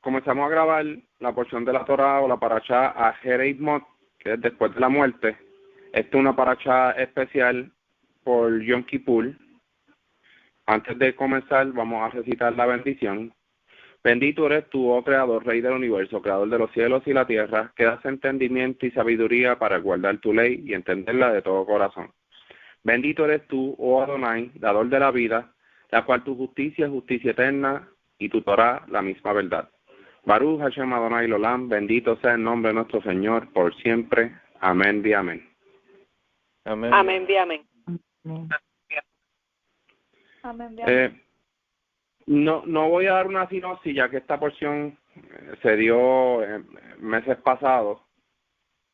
comenzamos a grabar la porción de la Torá o la parashá a Jereit Mot, que es después de la muerte. Esta es una parashá especial por Yom Kippur. Antes de comenzar, vamos a recitar la bendición. Bendito eres tú, oh Creador, Rey del universo, Creador de los cielos y la tierra, que das entendimiento y sabiduría para guardar tu ley y entenderla de todo corazón. Bendito eres tú, oh Adonai, dador de la vida, la cual tu justicia es justicia eterna y tu Torah la misma verdad. Baruch Hashem Adonai Olam, bendito sea el nombre de nuestro Señor por siempre. Amén y amén. Amén. Amén y amén. No voy a dar una sinopsis, ya que esta porción se dio meses pasados.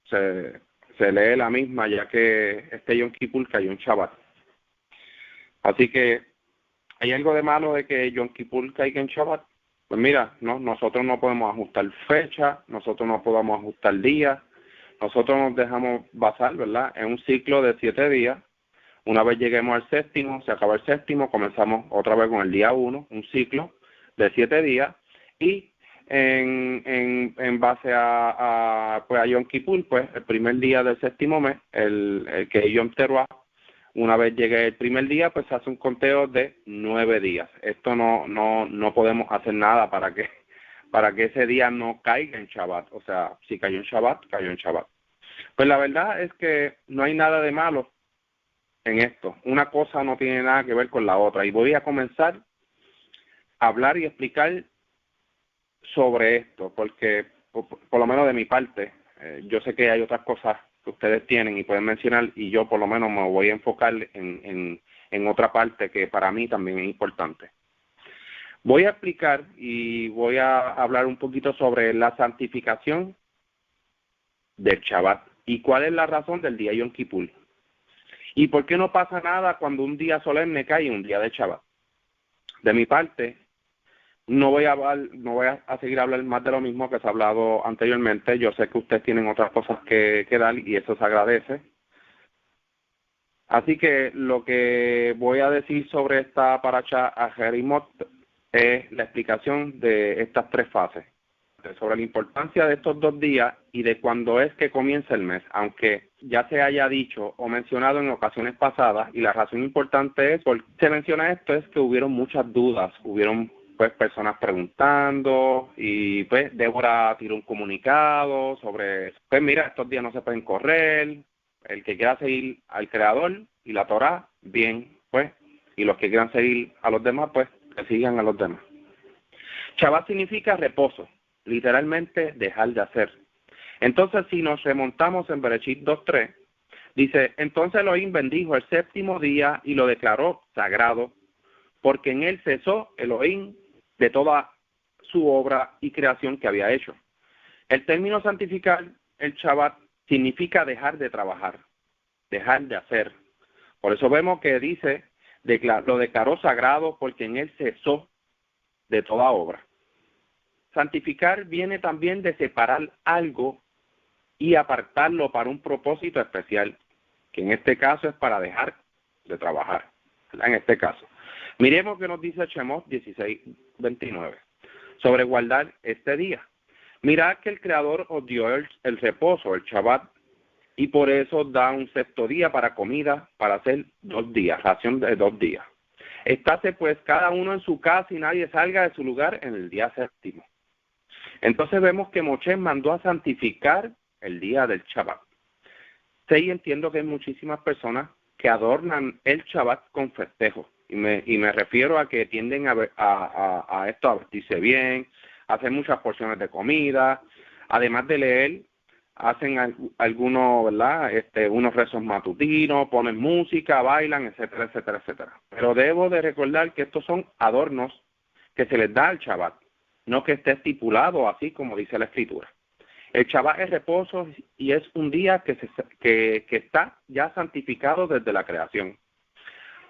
Se lee la misma, ya que este Yom Kippur cayó en Shabbat. Así que, ¿hay algo de malo de que Yom Kippur caiga en Shabbat? Pues mira, nosotros no podemos ajustar fecha, nosotros no podemos ajustar días, nosotros nos dejamos basar, ¿verdad?, en un ciclo de 7 días. Una vez lleguemos al séptimo, se acaba el séptimo, comenzamos otra vez con el día 1, un ciclo de 7 días, y en base a Yom Kippur, pues el primer día del séptimo mes, el que es Yom Teruah, una vez llegue el primer día, pues se hace un conteo de 9 días. Esto no podemos hacer nada para que ese día no caiga en Shabbat. O sea, si cayó en Shabbat, cayó en Shabbat. Pues la verdad es que no hay nada de malo en esto. Una cosa no tiene nada que ver con la otra. Y voy a comenzar a hablar y explicar sobre esto, porque por lo menos de mi parte, yo sé que hay otras cosas que ustedes tienen y pueden mencionar, y yo por lo menos me voy a enfocar en otra parte que para mí también es importante. Voy a explicar y voy a hablar un poquito sobre la santificación del Shabbat y cuál es la razón del día Yom Kippur. ¿Y por qué no pasa nada cuando un día solemne cae en un día de Shabbat? De mi parte, no voy a seguir hablando más de lo mismo que se ha hablado anteriormente. Yo sé que ustedes tienen otras cosas que dar y eso se agradece. Así que lo que voy a decir sobre esta parashá a Jerimot es la explicación de estas 3 fases, sobre la importancia de estos 2 días y de cuándo es que comienza el mes, aunque ya se haya dicho o mencionado en ocasiones pasadas, y la razón importante es, por qué se menciona esto, es que hubieron muchas dudas, hubieron pues personas preguntando, y pues Débora tiró un comunicado sobre, pues mira, estos días no se pueden correr, el que quiera seguir al Creador y la Torá, bien, pues, y los que quieran seguir a los demás, pues, que sigan a los demás. Shabbat significa reposo, literalmente dejar de hacer. Entonces, si nos remontamos en Bereshit 2:3, dice, entonces Elohim bendijo el séptimo día y lo declaró sagrado, porque en él cesó Elohim de toda su obra y creación que había hecho. El término santificar el Shabbat significa dejar de trabajar, dejar de hacer. Por eso vemos que dice, lo declaró sagrado porque en él cesó de toda obra. Santificar viene también de separar algo y apartarlo para un propósito especial, que en este caso es para dejar de trabajar, ¿verdad? En este caso. Miremos que nos dice Shemot 16:29, sobre guardar este día. Mirad que el Creador os dio el reposo, el Shabbat, y por eso da un 6º día para comida, para hacer 2 días, ración de 2 días. Estáse pues cada uno en su casa y nadie salga de su lugar en el día 7º. Entonces vemos que Moshe mandó a santificar el día del Shabbat. Sé y entiendo que hay muchísimas personas que adornan el Shabbat con festejo. Y me refiero a que tienden a esto, a vestirse bien, a hacer muchas porciones de comida, además de leer, hacen algunos, ¿verdad? Unos rezos matutinos, ponen música, bailan, etcétera, etcétera, etcétera. Pero debo de recordar que estos son adornos que se les da al Shabbat, no que esté estipulado así como dice la Escritura. El Shabbat es reposo y es un día que está ya santificado desde la creación.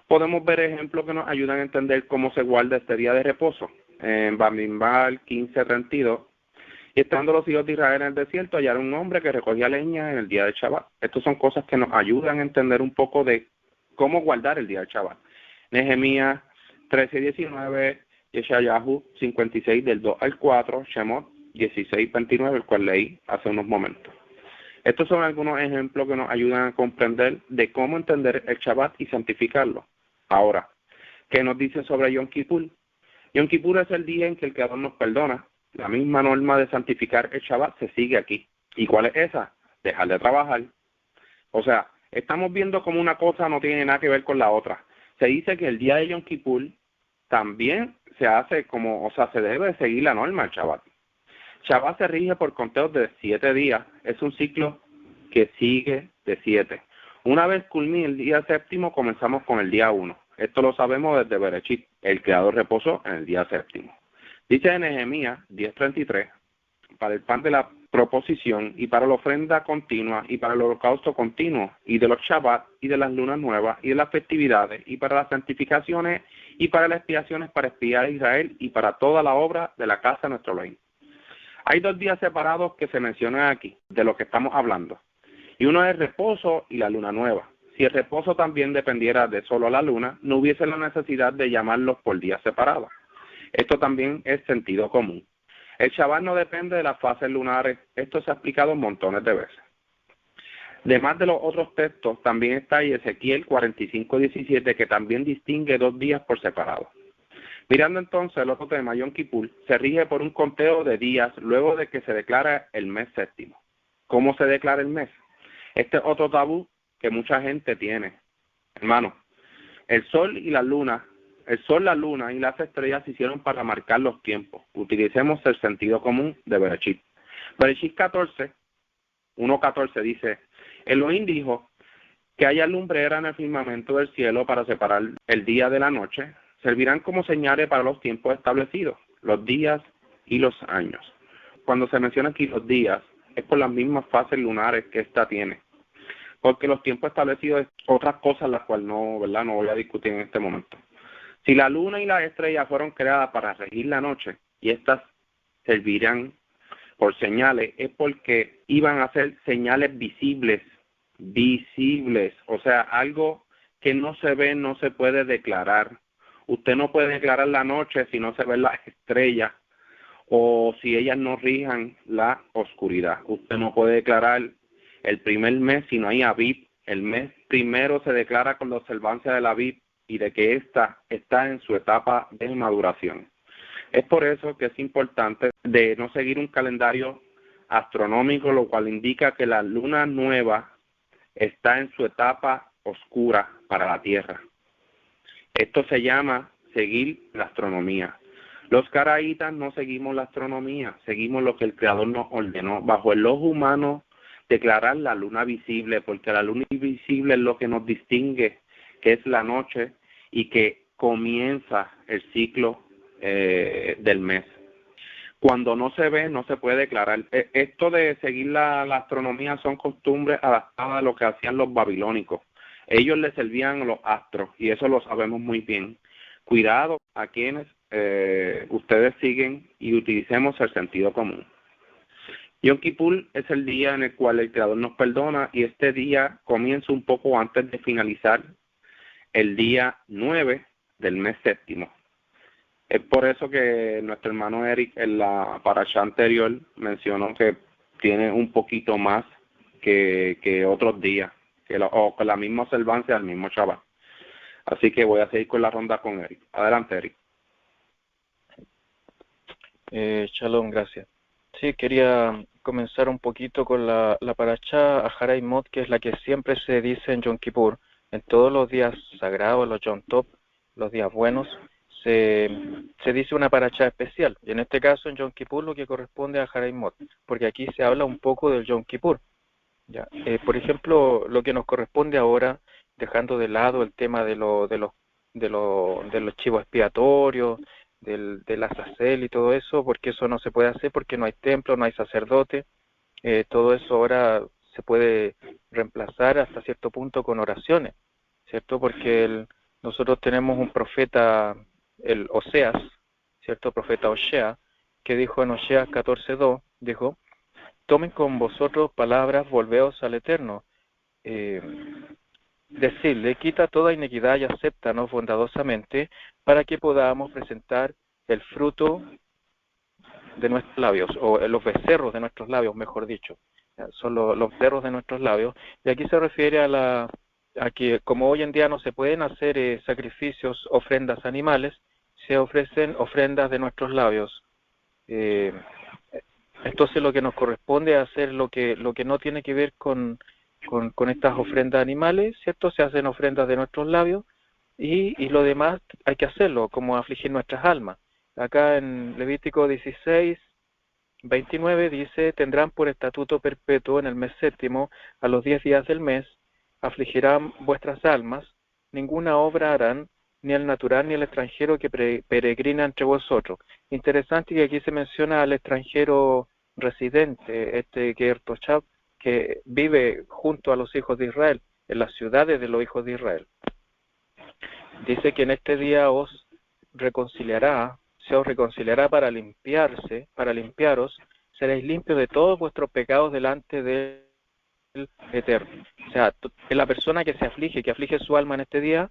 Podemos ver ejemplos que nos ayudan a entender cómo se guarda este día de reposo. En Bamidbar 15:32, y estando los hijos de Israel en el desierto, hallaron un hombre que recogía leña en el día del Shabbat. Estas son cosas que nos ayudan a entender un poco de cómo guardar el día del Shabbat. Nehemías 13:19, Yeshayahu 56 del 2 al 4, Shemot 16:29, el cual leí hace unos momentos. Estos son algunos ejemplos que nos ayudan a comprender de cómo entender el Shabbat y santificarlo. Ahora, ¿qué nos dice sobre Yom Kippur? Yom Kippur es el día en que el Creador nos perdona. La misma norma de santificar el Shabbat se sigue aquí. ¿Y cuál es esa? Dejar de trabajar. O sea, estamos viendo cómo una cosa no tiene nada que ver con la otra. Se dice que el día de Yom Kippur también se hace como, o sea, se debe seguir la norma del Shabbat. Shabbat se rige por conteos de 7 días. Es un ciclo que sigue de 7. Una vez culmine el día séptimo, comenzamos con el día 1. Esto lo sabemos desde Bereshit. El Creador reposó en el día séptimo. Dice en Nehemías 10:33, para el pan de la proposición y para la ofrenda continua y para el holocausto continuo y de los Shabbat y de las lunas nuevas y de las festividades y para las santificaciones y para las expiaciones para expiar a Israel y para toda la obra de la casa de nuestro Elohim. Hay 2 días separados que se mencionan aquí, de lo que estamos hablando. Y uno es el reposo y la luna nueva. Si el reposo también dependiera de solo la luna, no hubiese la necesidad de llamarlos por días separados. Esto también es sentido común. El Shabbat no depende de las fases lunares. Esto se ha explicado montones de veces. Además de los otros textos, también está Ezequiel 45:17, que también distingue 2 días por separado. Mirando entonces el otro tema, Yom Kippur, se rige por un conteo de días luego de que se declara el mes séptimo. ¿Cómo se declara el mes? Este es otro tabú que mucha gente tiene. Hermano, el sol, la luna y las estrellas se hicieron para marcar los tiempos. Utilicemos el sentido común de Bereshit. Bereshit 1:14 dice, Elohim dijo que haya lumbrera en el firmamento del cielo para separar el día de la noche, servirán como señales para los tiempos establecidos, los días y los años. Cuando se menciona aquí los días, es por las mismas fases lunares que esta tiene, porque los tiempos establecidos es otras cosas las cuales no voy a discutir en este momento. Si la luna y las estrellas fueron creadas para regir la noche y estas servirán por señales, es porque iban a ser señales visibles, o sea, algo que no se ve, no se puede declarar. Usted no puede declarar la noche si no se ven las estrellas o si ellas no rijan la oscuridad. Usted no puede declarar el primer mes si no hay Aviv. El mes primero se declara con la observancia del Aviv y de que ésta está en su etapa de maduración. Es por eso que es importante de no seguir un calendario astronómico, lo cual indica que la luna nueva está en su etapa oscura para la Tierra. Esto se llama seguir la astronomía. Los caraítas no seguimos la astronomía, seguimos lo que el Creador nos ordenó. Bajo el ojo humano, declarar la luna visible, porque la luna visible es lo que nos distingue, que es la noche y que comienza el ciclo del mes. Cuando no se ve, no se puede declarar. Esto de seguir la astronomía son costumbres adaptadas a lo que hacían los babilónicos. Ellos le servían a los astros y eso lo sabemos muy bien. Cuidado a quienes ustedes siguen y utilicemos el sentido común. Yom Kippur es el día en el cual el Creador nos perdona y este día comienza un poco antes de finalizar el día 9 del mes séptimo. Es por eso que nuestro hermano Eric en la parashá anterior mencionó que tiene un poquito más que otros días, o con la misma observancia del mismo Shabbat. Así que voy a seguir con la ronda con Eric. Adelante, Eric. Shalom, gracias. Sí, quería comenzar un poquito con la parashá Aharay Mot, que es la que siempre se dice en Yom Kippur. En todos los días sagrados, los Yom Tov, los días buenos, se dice una parashá especial. Y en este caso, en Yom Kippur, lo que corresponde a Aharay Mot, porque aquí se habla un poco del Yom Kippur. Ya. Por ejemplo, lo que nos corresponde ahora, dejando de lado el tema de los chivos expiatorios, del azazel y todo eso, porque eso no se puede hacer, porque no hay templo, no hay sacerdote, todo eso ahora se puede reemplazar hasta cierto punto con oraciones, ¿cierto? Porque nosotros tenemos un profeta, el Oseas, ¿cierto? Profeta Osea, que dijo en Oseas 14:2, dijo: tomen con vosotros palabras, volveos al Eterno. Decirle, quita toda iniquidad y acéptanos bondadosamente para que podamos presentar el fruto de nuestros labios, o los becerros de nuestros labios, mejor dicho. Son los becerros de nuestros labios. Y aquí se refiere a que como hoy en día no se pueden hacer sacrificios, ofrendas animales, se ofrecen ofrendas de nuestros labios. Entonces lo que nos corresponde es hacer lo que no tiene que ver con estas ofrendas animales, ¿cierto? Se hacen ofrendas de nuestros labios y lo demás hay que hacerlo, como afligir nuestras almas. Acá en Levítico 16, 29 dice: tendrán por estatuto perpetuo en el mes séptimo, a los 10 días del mes, afligirán vuestras almas, ninguna obra harán, ni el natural ni el extranjero que peregrina entre vosotros. Interesante que aquí se menciona al extranjero residente, Gertoshab, que vive junto a los hijos de Israel, en las ciudades de los hijos de Israel. Dice que en este día se os reconciliará para limpiaros, seréis limpios de todos vuestros pecados delante del Eterno. O sea, la persona que se aflige, que aflige su alma en este día,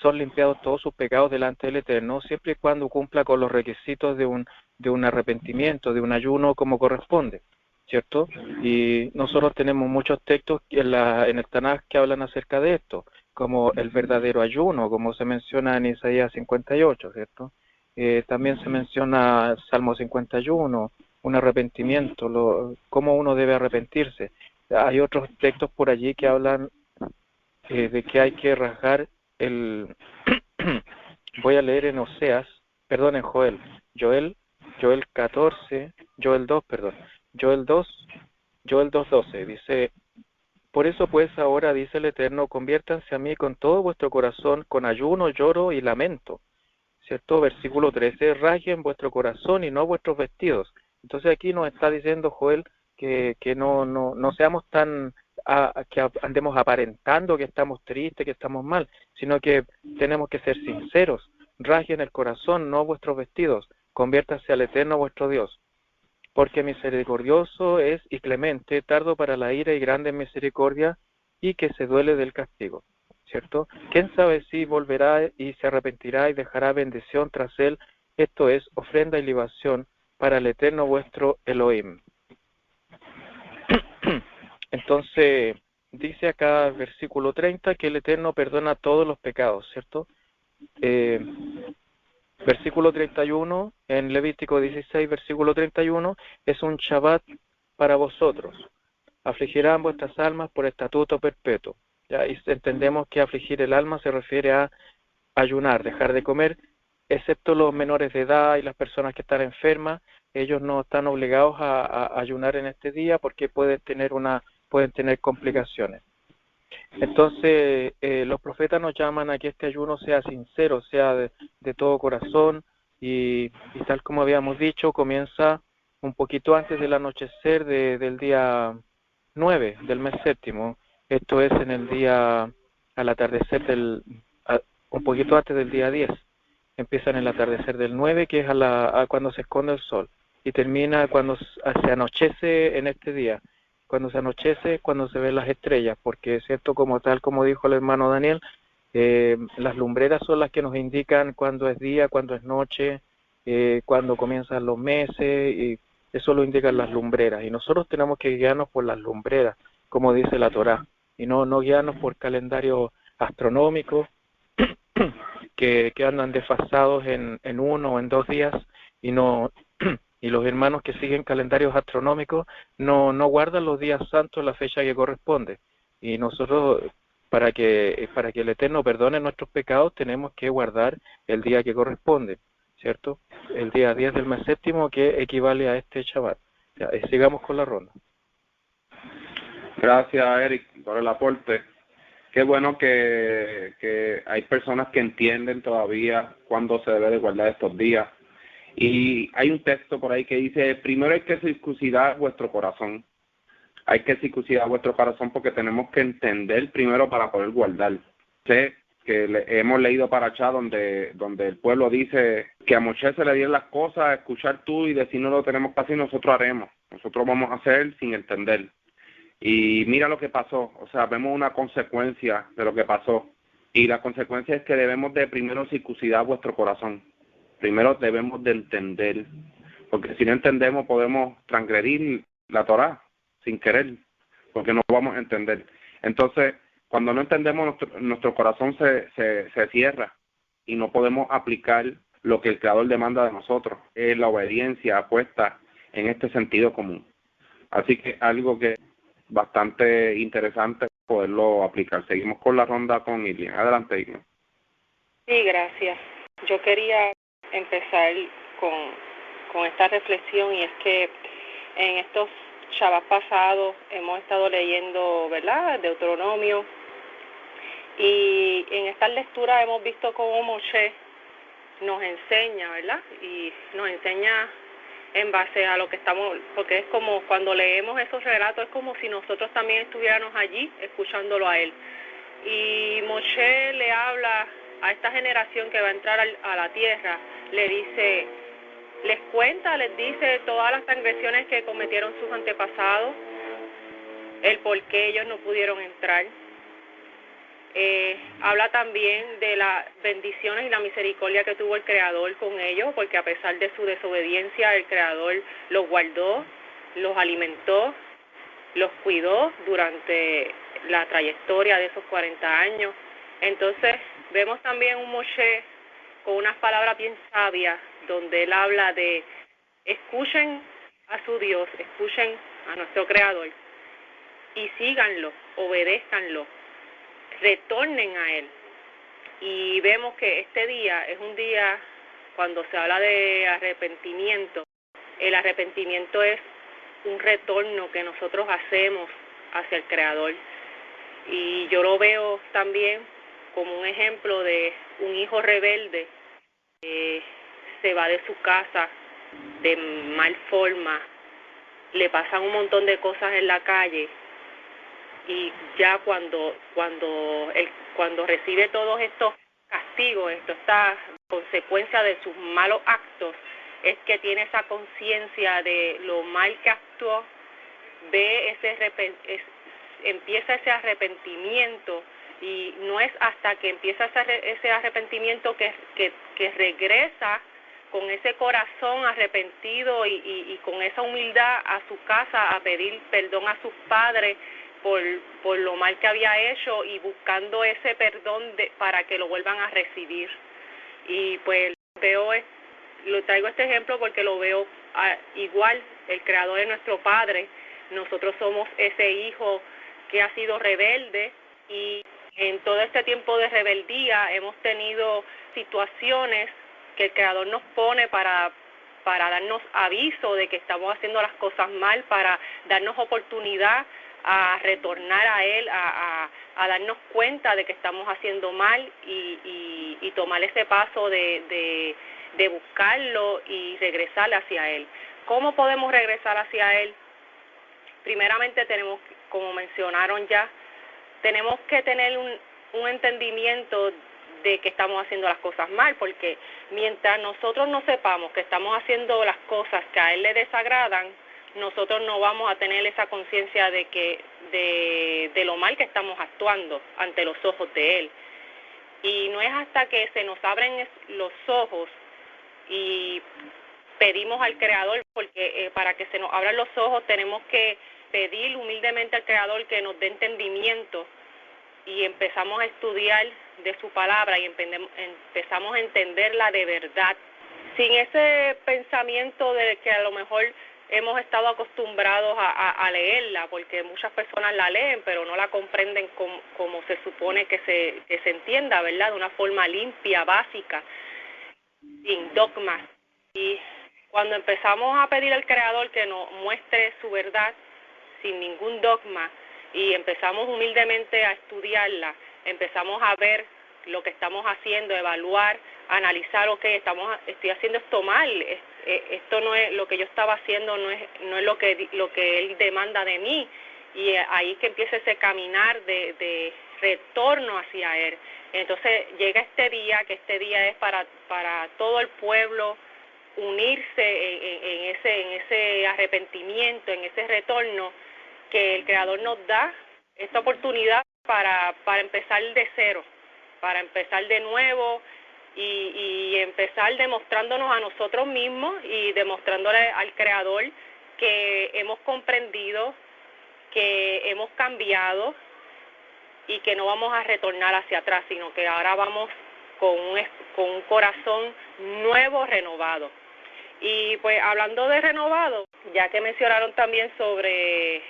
son limpiados todos sus pecados delante del Eterno, siempre y cuando cumpla con los requisitos de un arrepentimiento, de un ayuno como corresponde, ¿cierto? Y nosotros tenemos muchos textos en el Tanaj que hablan acerca de esto, como el verdadero ayuno, como se menciona en Isaías 58, ¿cierto? También se menciona Salmo 51, un arrepentimiento, cómo uno debe arrepentirse. Hay otros textos por allí que hablan de que hay que rasgar voy a leer en Joel 14, Joel 2, perdón, Joel 2:12, dice: por eso pues ahora, dice el Eterno, conviértanse a mí con todo vuestro corazón, con ayuno, lloro y lamento, ¿cierto? Versículo 13, rasguen vuestro corazón y no vuestros vestidos. Entonces aquí nos está diciendo Joel que no seamos tan que andemos aparentando que estamos tristes, que estamos mal, sino que tenemos que ser sinceros. Rasguen el corazón, no vuestros vestidos. Conviértanse al Eterno vuestro Dios. Porque misericordioso es y clemente, tardo para la ira y grande en misericordia, y que se duele del castigo, ¿cierto? ¿Quién sabe si volverá y se arrepentirá y dejará bendición tras él? Esto es ofrenda y libación para el Eterno vuestro Elohim. Entonces, dice acá el versículo 30 que el Eterno perdona todos los pecados, ¿cierto? Versículo 31, en Levítico 16, versículo 31, es un Shabbat para vosotros. Afligirán vuestras almas por estatuto perpetuo. ¿Ya? Y entendemos que afligir el alma se refiere a ayunar, dejar de comer, excepto los menores de edad y las personas que están enfermas. Ellos no están obligados a ayunar en este día porque pueden tener complicaciones. Entonces, los profetas nos llaman a que este ayuno sea sincero, sea de todo corazón, y tal como habíamos dicho, comienza un poquito antes del anochecer del día 9 del mes séptimo. Esto es en el día, al atardecer un poquito antes del día 10. Empieza en el atardecer del 9, que es cuando se esconde el sol, y termina cuando se anochece en este día. Cuando se anochece, cuando se ven las estrellas, porque es cierto, como dijo el hermano Daniel, las lumbreras son las que nos indican cuándo es día, cuándo es noche, cuándo comienzan los meses, y eso lo indican las lumbreras, y nosotros tenemos que guiarnos por las lumbreras, como dice la Torá, y no guiarnos por calendarios astronómicos que andan desfasados en 1 o en 2 días, y los hermanos que siguen calendarios astronómicos no guardan los días santos, la fecha que corresponde. Y nosotros, para que el Eterno perdone nuestros pecados, tenemos que guardar el día que corresponde, ¿cierto? El día 10 del mes séptimo, que equivale a este Shabbat. Ya, sigamos con la ronda. Gracias, Eric, por el aporte. Qué bueno que hay personas que entienden todavía cuándo se debe de guardar estos días. Y hay un texto por ahí que dice: primero hay que circuncidar vuestro corazón. Hay que circuncidar vuestro corazón porque tenemos que entender primero para poder guardar. Sé que hemos leído Parashá donde el pueblo dice que a Moshe se le dieron las cosas a escuchar tú y decir no lo tenemos que hacer, nosotros haremos. Nosotros vamos a hacer sin entender. Y mira lo que pasó. O sea, vemos una consecuencia de lo que pasó. Y la consecuencia es que debemos de primero circuncidar vuestro corazón. primero debemos de entender, porque si no entendemos podemos transgredir la Torá sin querer, porque no vamos a entender. Entonces, cuando no entendemos, nuestro corazón se cierra y no podemos aplicar lo que el Creador demanda de nosotros, es la obediencia puesta en este sentido común. Así que algo que es bastante interesante poderlo aplicar. Seguimos con la ronda con Ilian. Adelante, Ilian. Sí, gracias. Yo quería empezar con esta reflexión, y es que en estos Shabbat pasados hemos estado leyendo, ¿verdad?, Deuteronomio, y en esta lectura hemos visto cómo Moshe nos enseña, ¿verdad?, y nos enseña en base a lo que estamos, porque es como cuando leemos esos relatos, es como si nosotros también estuviéramos allí escuchándolo a él. Y Moshe le habla a esta generación que va a entrar a la tierra, le dice, les dice todas las transgresiones que cometieron sus antepasados, el por qué ellos no pudieron entrar. Habla también de las bendiciones y la misericordia que tuvo el Creador con ellos, porque a pesar de su desobediencia, el Creador los guardó, los alimentó, los cuidó durante la trayectoria de esos 40 años. Entonces, vemos también un Moshe con unas palabras bien sabias, donde él habla de escuchen a su Dios, escuchen a nuestro Creador y síganlo, obedézcanlo, retornen a Él. Y vemos que este día es un día, cuando se habla de arrepentimiento, el arrepentimiento es un retorno que nosotros hacemos hacia el Creador. Y yo lo veo también como un ejemplo de un hijo rebelde que se va de su casa de mal forma, le pasan un montón de cosas en la calle, y ya cuando recibe todos estos castigos, esta consecuencia de sus malos actos, es que tiene esa conciencia de lo mal que actuó, empieza ese arrepentimiento, y no es hasta que empieza ese arrepentimiento que regresa con ese corazón arrepentido y con esa humildad a su casa a pedir perdón a sus padres por lo mal que había hecho, y buscando ese perdón para que lo vuelvan a recibir. Y pues lo traigo este ejemplo porque lo veo igual. El Creador es nuestro Padre, nosotros somos ese hijo que ha sido rebelde, y en todo este tiempo de rebeldía hemos tenido situaciones que el Creador nos pone para darnos aviso de que estamos haciendo las cosas mal, para darnos oportunidad a retornar a Él, a darnos cuenta de que estamos haciendo mal, y tomar ese paso de buscarlo y regresar hacia Él. ¿Cómo podemos regresar hacia Él? Primeramente tenemos, como mencionaron ya, tenemos que tener un entendimiento de que estamos haciendo las cosas mal, porque mientras nosotros no sepamos que estamos haciendo las cosas que a Él le desagradan, nosotros no vamos a tener esa conciencia de lo mal que estamos actuando ante los ojos de Él. Y no es hasta que se nos abren los ojos y pedimos al Creador, porque para que se nos abran los ojos tenemos que pedir humildemente al Creador que nos dé entendimiento, y empezamos a estudiar de su palabra y empezamos a entenderla de verdad, sin ese pensamiento de que a lo mejor hemos estado acostumbrados a leerla, porque muchas personas la leen pero no la comprenden como se supone que se entienda, ¿verdad?, de una forma limpia, básica, sin dogmas. Y cuando empezamos a pedir al Creador que nos muestre su verdad sin ningún dogma, y empezamos humildemente a estudiarla, empezamos a ver lo que estamos haciendo, evaluar, analizar, estoy haciendo esto mal, esto no es lo que yo estaba haciendo, no es lo que Él demanda de mí, y ahí que empieza ese caminar de retorno hacia Él. Entonces llega este día, que este día es para todo el pueblo unirse en ese arrepentimiento, en ese retorno, que el Creador nos da esta oportunidad para empezar de cero, para empezar de nuevo, y empezar demostrándonos a nosotros mismos y demostrándole al Creador que hemos comprendido, que hemos cambiado y que no vamos a retornar hacia atrás, sino que ahora vamos con un corazón nuevo, renovado. Y pues hablando de renovado, ya que mencionaron también sobre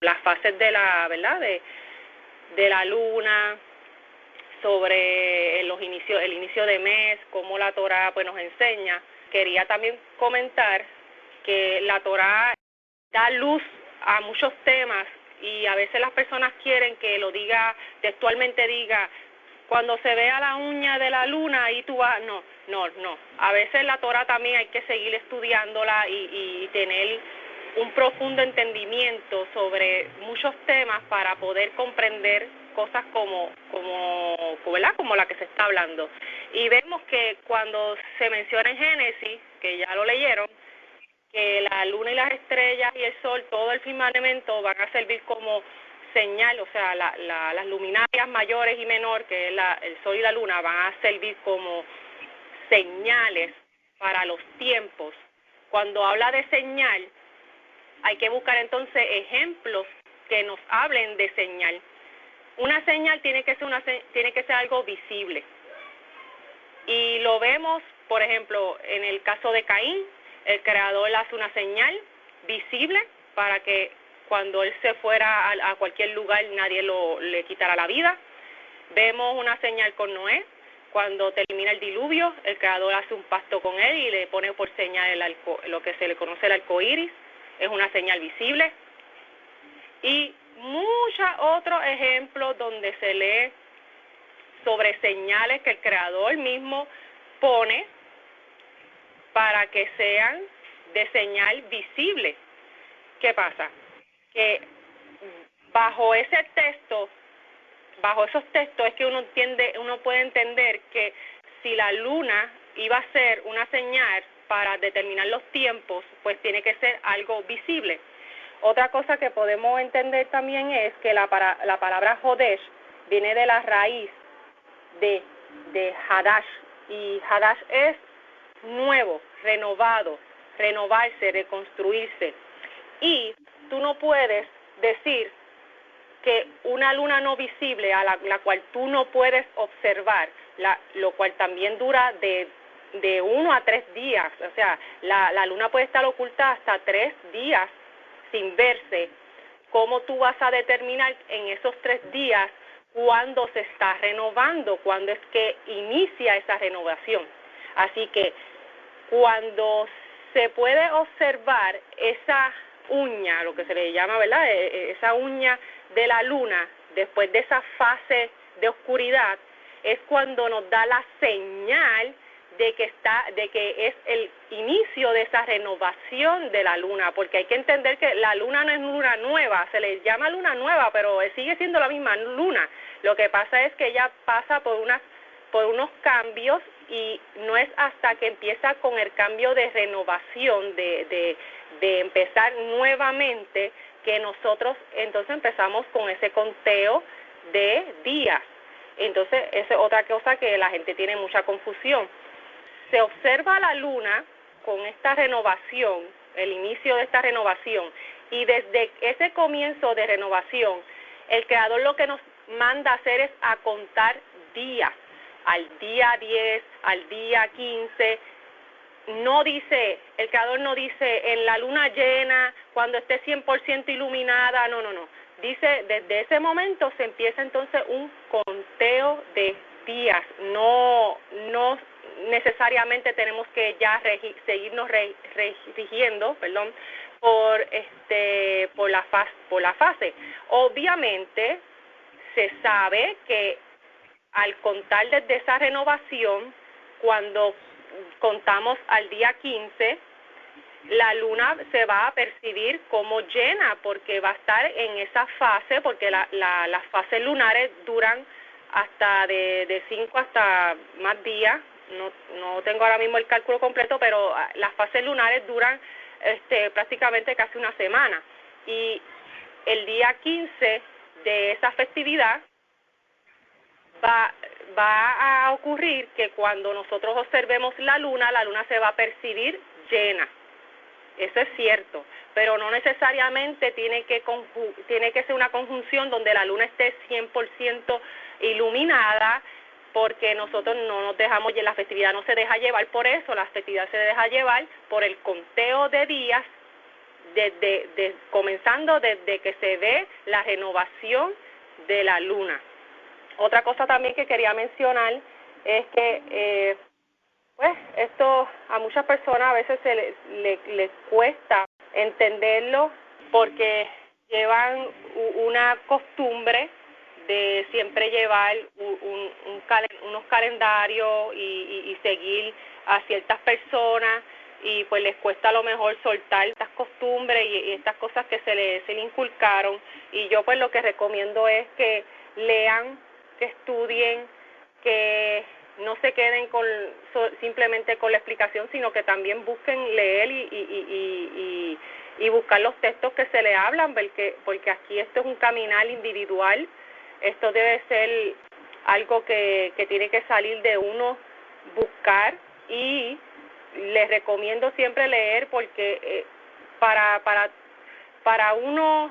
las fases de la, ¿verdad?, de la luna, sobre el inicio de mes, cómo la Torá pues nos enseña, quería también comentar que la Torá da luz a muchos temas y a veces las personas quieren que lo diga, textualmente diga, cuando se vea la uña de la luna y tú vas, no. A veces la Torá también hay que seguir estudiándola y tener un profundo entendimiento sobre muchos temas para poder comprender cosas como ¿verdad?, como la que se está hablando. Y vemos que cuando se menciona en Génesis, que ya lo leyeron, que la luna y las estrellas y el sol, todo el firmamento van a servir como señal, o sea, las luminarias mayores y menores, que es el sol y la luna, van a servir como señales para los tiempos. Cuando habla de señal, hay que buscar entonces ejemplos que nos hablen de señal. Una señal tiene que ser algo visible. Y lo vemos, por ejemplo, en el caso de Caín, el Creador hace una señal visible para que cuando él se fuera a cualquier lugar nadie le quitara la vida. Vemos una señal con Noé. Cuando termina el diluvio, el Creador hace un pacto con él y le pone por señal lo que se le conoce el arco iris. Es una señal visible. Y muchos otros ejemplos donde se lee sobre señales que el Creador mismo pone para que sean de señal visible. ¿Qué pasa? Que bajo esos textos es que uno puede entender que si la luna iba a ser una señal para determinar los tiempos, pues tiene que ser algo visible. Otra cosa que podemos entender también es que la palabra Jodesh viene de la raíz de Hadash, y Hadash es nuevo, renovado, renovarse, reconstruirse. Y tú no puedes decir que una luna no visible a la cual tú no puedes observar, lo cual también dura de 1 a 3 días, o sea, la luna puede estar oculta hasta 3 días sin verse. ¿Cómo tú vas a determinar en esos 3 días cuándo se está renovando, cuándo es que inicia esa renovación? Así que cuando se puede observar esa uña, lo que se le llama, ¿verdad?, esa uña de la luna, después de esa fase de oscuridad, es cuando nos da la señal de que es el inicio de esa renovación de la luna, porque hay que entender que la luna no es luna nueva, se le llama luna nueva, pero sigue siendo la misma luna. Lo que pasa es que ella pasa por unos cambios, y no es hasta que empieza con el cambio de renovación, de empezar nuevamente, que nosotros entonces empezamos con ese conteo de días. Entonces, esa es otra cosa que la gente tiene mucha confusión. Se observa la luna con esta renovación, el inicio de esta renovación, y desde ese comienzo de renovación, el Creador lo que nos manda a hacer es a contar días, al día 10, al día 15, el Creador no dice en la luna llena, cuando esté 100% iluminada, no. Dice, desde ese momento se empieza entonces un conteo de días, no necesariamente tenemos que ya seguirnos rigiendo, por la fase. Obviamente se sabe que al contar desde esa renovación, cuando contamos al día 15, la luna se va a percibir como llena, porque va a estar en esa fase, porque las fases lunares duran hasta de 5 hasta más días. No tengo ahora mismo el cálculo completo, pero las fases lunares duran prácticamente casi una semana. Y el día 15 de esa festividad va a ocurrir que cuando nosotros observemos la luna se va a percibir llena. Eso es cierto, pero no necesariamente tiene que ser una conjunción donde la luna esté 100% iluminada, porque nosotros no nos dejamos, la festividad no se deja llevar por eso, la festividad se deja llevar por el conteo de días, comenzando desde que se ve la renovación de la luna. Otra cosa también que quería mencionar es que pues esto a muchas personas a veces les cuesta entenderlo, porque llevan una costumbre de siempre llevar unos calendarios y seguir a ciertas personas, y pues les cuesta a lo mejor soltar estas costumbres y estas cosas que se le inculcaron. Y yo pues lo que recomiendo es que lean, que estudien, que no se queden simplemente con la explicación, sino que también busquen leer y buscar los textos que se le hablan, porque aquí esto es un caminar individual. Esto debe ser algo que tiene que salir de uno, buscar, y les recomiendo siempre leer, porque para uno,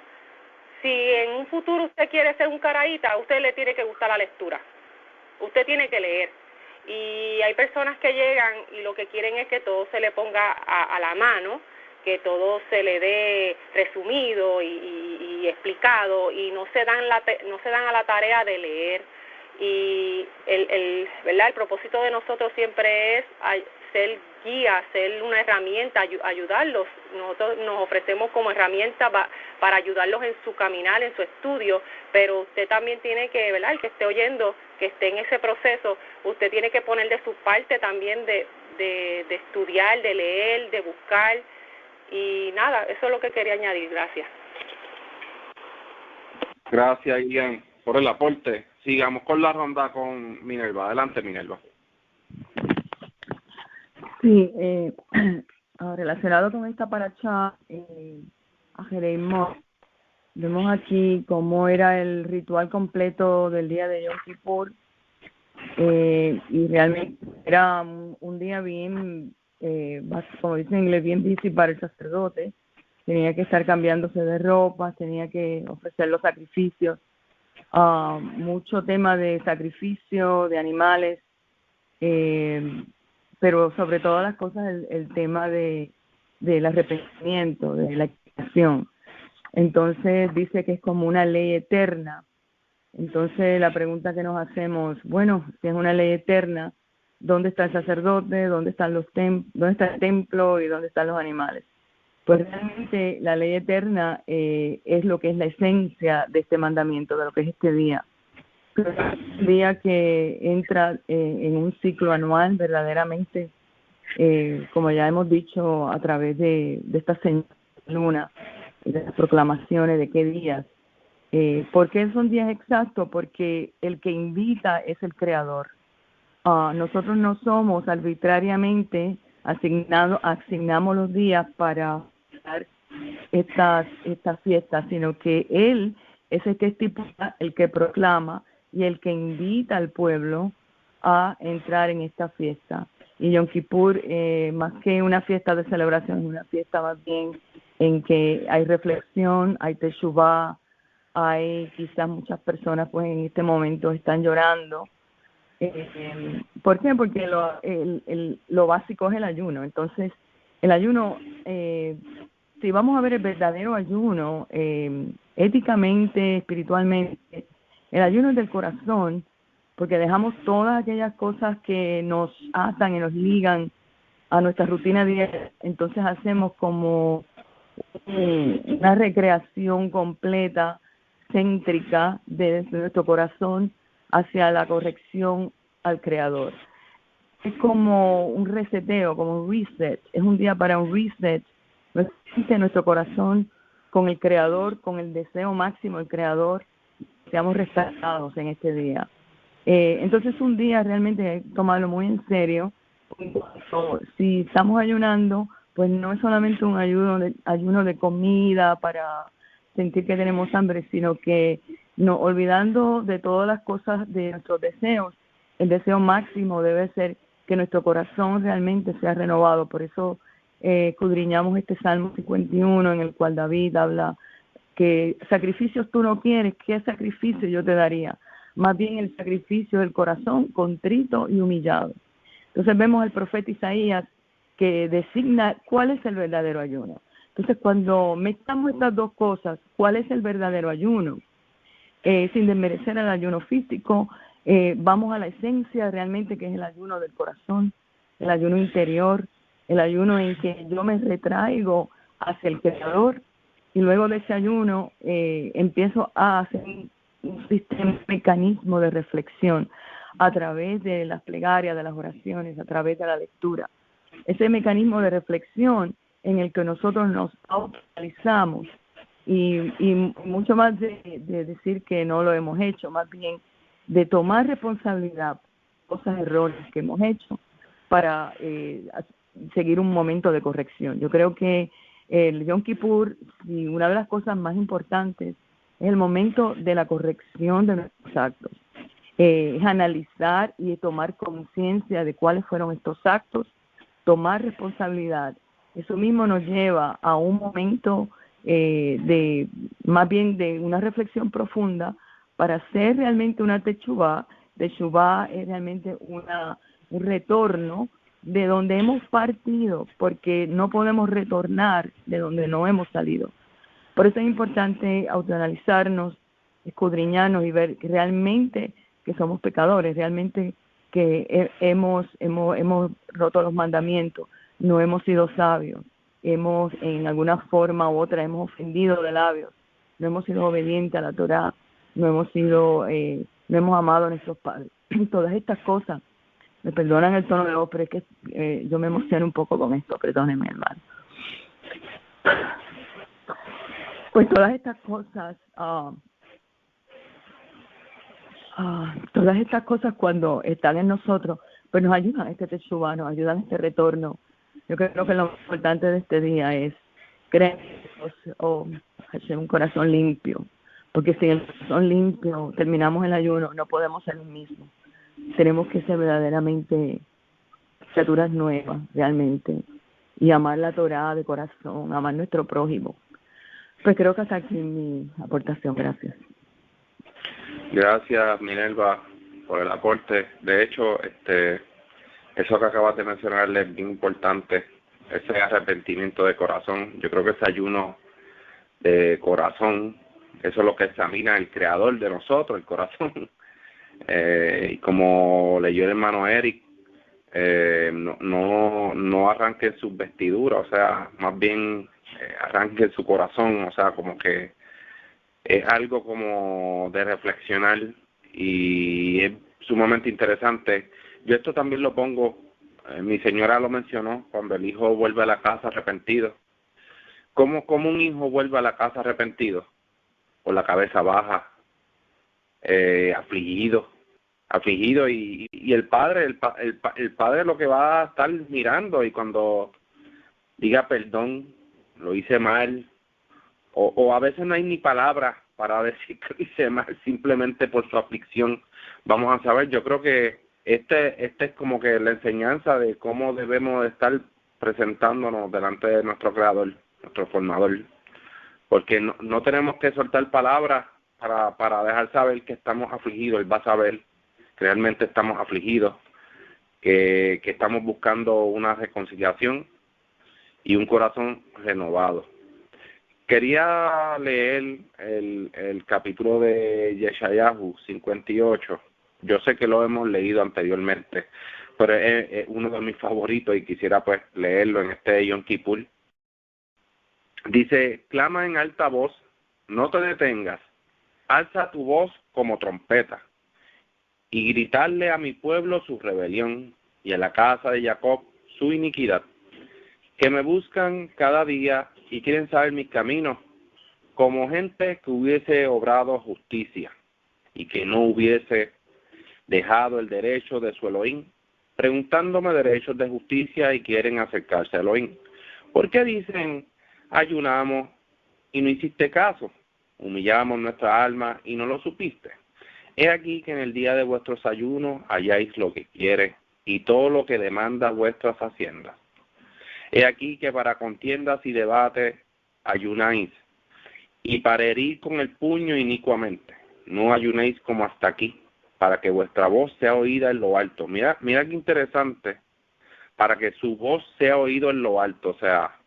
si en un futuro usted quiere ser un caraíta, a usted le tiene que gustar la lectura. Usted tiene que leer. Y hay personas que llegan y lo que quieren es que todo se le ponga a la mano, que todo se le dé resumido y explicado, y no se dan a la tarea de leer. Y ¿verdad? El propósito de nosotros siempre es ser guía, ser una herramienta, ayudarlos. Nosotros nos ofrecemos como herramienta para ayudarlos en su caminar, en su estudio, pero usted también tiene que, ¿verdad? El que esté oyendo, que esté en ese proceso, usted tiene que poner de su parte también de estudiar, de leer, de buscar. Y nada, eso es lo que quería añadir. Gracias. Gracias, Ian, por el aporte. Sigamos con la ronda con Minerva. Adelante, Minerva. Sí, relacionado con esta parashá, Ajerei Mot, vemos aquí cómo era el ritual completo del día de Yom Kippur, y realmente era un día bien, como dicen en inglés, bien busy para el sacerdote. Tenía que estar cambiándose de ropa, tenía que ofrecer los sacrificios, mucho tema de sacrificio de animales, pero sobre todas las cosas el tema del arrepentimiento, de la expiación. Entonces dice que es como una ley eterna. Entonces la pregunta que nos hacemos, bueno, si es una ley eterna, ¿dónde está el sacerdote? ¿Dónde está el templo? ¿Y dónde están los animales? Pues realmente la ley eterna es lo que es la esencia de este mandamiento, de lo que es este día. Es un día que entra en un ciclo anual verdaderamente, como ya hemos dicho a través de esta señal de luna y de las proclamaciones de qué días. ¿Por qué son días exactos? Porque el que invita es el Creador. Nosotros no somos arbitrariamente asignamos los días para estas fiestas, sino que Él es el que estipula, el que proclama y el que invita al pueblo a entrar en esta fiesta. Y Yom Kippur, más que una fiesta de celebración, es una fiesta más bien en que hay reflexión, hay teshuvá, hay quizás muchas personas pues en este momento están llorando. ¿Por qué? Porque lo básico es el ayuno. Entonces, el ayuno, si vamos a ver el verdadero ayuno, éticamente, espiritualmente, el ayuno es del corazón, porque dejamos todas aquellas cosas que nos atan y nos ligan a nuestra rutina diaria. Entonces hacemos como una recreación completa, céntrica de nuestro corazón hacia la corrección al Creador. Es como un reseteo, como un reset. Es un día para un reset nuestro corazón con el Creador, con el deseo máximo del Creador, seamos restaurados en este día. Entonces un día realmente hay que tomarlo muy en serio. Si estamos ayunando, pues no es solamente un ayuno de comida para sentir que tenemos hambre, sino que no olvidando de todas las cosas de nuestros deseos el deseo máximo debe ser que nuestro corazón realmente sea renovado. Por eso escudriñamos este Salmo 51 en el cual David habla que sacrificios tú no quieres, ¿qué sacrificio yo te daría? Más bien el sacrificio del corazón contrito y humillado. Entonces vemos al profeta Isaías que designa cuál es el verdadero ayuno. Entonces cuando mezclamos estas dos cosas, ¿cuál es el verdadero ayuno? Sin desmerecer el ayuno físico, vamos a la esencia realmente que es el ayuno del corazón, el ayuno interior, el ayuno en que yo me retraigo hacia el Creador y luego de ese ayuno empiezo a hacer un sistema, un mecanismo de reflexión a través de las plegarias, de las oraciones, a través de la lectura. Ese mecanismo de reflexión en el que nosotros nos autoanalizamos y mucho más de decir que no lo hemos hecho, más bien de tomar responsabilidad por cosas, errores que hemos hecho para seguir un momento de corrección. Yo creo que el Yom Kippur, y una de las cosas más importantes, es el momento de la corrección de nuestros actos. Es analizar y tomar conciencia de cuáles fueron estos actos, tomar responsabilidad. Eso mismo nos lleva a un momento de más bien de una reflexión profunda para hacer realmente una techuvá. Techuvá es realmente un retorno de donde hemos partido, porque no podemos retornar de donde no hemos salido. Por eso es importante autoanalizarnos, escudriñarnos y ver que realmente que somos pecadores, realmente que hemos roto los mandamientos, no hemos sido sabios, hemos en alguna forma u otra hemos ofendido de labios, no hemos sido obedientes a la Torá, no hemos amado a nuestros padres. Todas estas cosas, me perdonan el tono de voz, pero es que yo me emociono un poco con esto, perdónenme, hermano. Pues todas estas cosas, cuando están en nosotros, pues nos ayudan a este teshuvá, nos ayudan a este retorno. Yo creo que lo más importante de este día es creer hacer un corazón limpio, porque si el corazón limpio terminamos el ayuno, no podemos ser los mismos. Tenemos que ser verdaderamente criaturas nuevas, realmente, y amar la Torá de corazón, amar nuestro prójimo. Pues creo que hasta aquí mi aportación. Gracias. Gracias, Minerva, por el aporte. De hecho, eso que acabas de mencionar es bien importante, ese arrepentimiento de corazón. Yo creo que ese ayuno de corazón, eso es lo que examina el creador de nosotros, el corazón. Y como leyó el hermano Eric, no arranquen sus vestiduras, o sea, más bien arranquen su corazón, o sea, como que es algo como de reflexionar y es sumamente interesante. Yo esto también lo pongo, mi señora lo mencionó, cuando el hijo vuelve a la casa arrepentido. ¿Cómo un hijo vuelve a la casa arrepentido? Con la cabeza baja, afligido y el padre el padre lo que va a estar mirando, y cuando diga perdón, lo hice mal, o a veces no hay ni palabras para decir que lo hice mal, simplemente por su aflicción. Vamos a saber, yo creo que este es como que la enseñanza de cómo debemos de estar presentándonos delante de nuestro creador, nuestro formador, porque no tenemos que soltar palabras para dejar saber que estamos afligidos. Él va a saber que realmente estamos afligidos, que estamos buscando una reconciliación y un corazón renovado. Quería leer el capítulo de Yeshayahu 58. Yo sé que lo hemos leído anteriormente, pero es uno de mis favoritos y quisiera pues leerlo en este Yom Kippur. Dice: clama en alta voz, no te detengas, alza tu voz como trompeta, y gritarle a mi pueblo su rebelión, y a la casa de Jacob su iniquidad, que me buscan cada día y quieren saber mis caminos, como gente que hubiese obrado justicia, y que no hubiese dejado el derecho de su Elohim, preguntándome derechos de justicia, y quieren acercarse a Elohim. ¿Por qué dicen: ayunamos y no hiciste caso? Humillamos nuestra alma y no lo supiste. He aquí que en el día de vuestros ayunos halláis lo que quiere, y todo lo que demanda vuestras haciendas. He aquí que para contiendas y debates ayunáis, y para herir con el puño inicuamente. No ayunéis como hasta aquí, para que vuestra voz sea oída en lo alto. Mira qué interesante, para que su voz sea oído en lo alto, o sea,